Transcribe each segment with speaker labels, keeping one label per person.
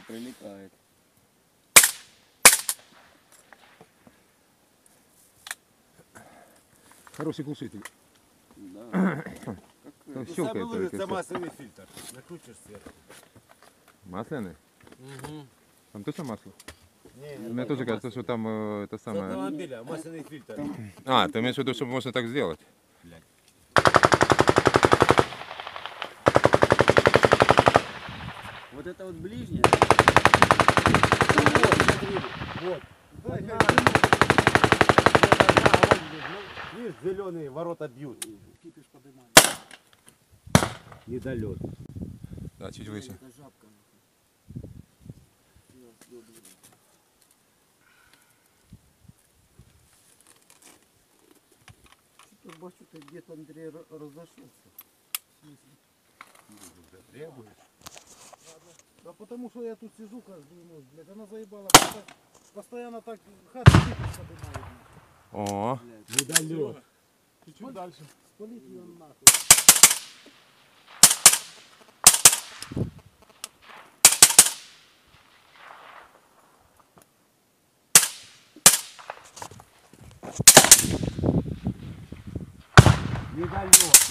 Speaker 1: прилетает.
Speaker 2: Хороший глушитель.
Speaker 1: Да.
Speaker 2: Там
Speaker 3: Ну,
Speaker 2: щелкает
Speaker 3: самый лучший
Speaker 2: только.
Speaker 3: это масляный фильтр. Накрутишь сверху.
Speaker 2: Масляный?
Speaker 3: Угу.
Speaker 2: Там точно масло?
Speaker 3: Не,
Speaker 2: Мне тоже кажется, что там это
Speaker 3: с
Speaker 2: самое...
Speaker 3: автомобиля масляный фильтр.
Speaker 2: А, ты имеешь в виду, что можно так сделать?
Speaker 1: Вот это вот ближнее.
Speaker 3: Вот. Видишь, зеленые ворота бьют.
Speaker 1: Кипиш поднимаем.
Speaker 3: Недолет.
Speaker 2: Да, чуть выше.
Speaker 1: Это жабка. Что-то бачу, ты где-то, Андрей, разошелся. В смысле?
Speaker 3: Требуешь?
Speaker 4: Да потому что я тут сижу каждую ночь, блядь, она заебала. Постоянно так хату кипиш поднимает.
Speaker 2: О,
Speaker 3: Недолет.
Speaker 4: Чуть дальше. Спалить ее нахуй.
Speaker 3: Недолет.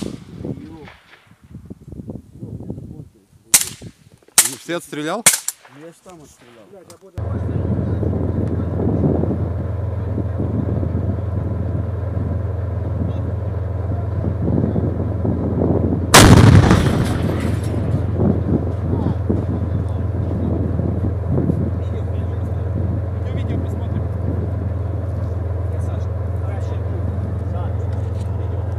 Speaker 2: все отстрелял?
Speaker 1: Я ж там отстрелял.
Speaker 4: Блядь, а потом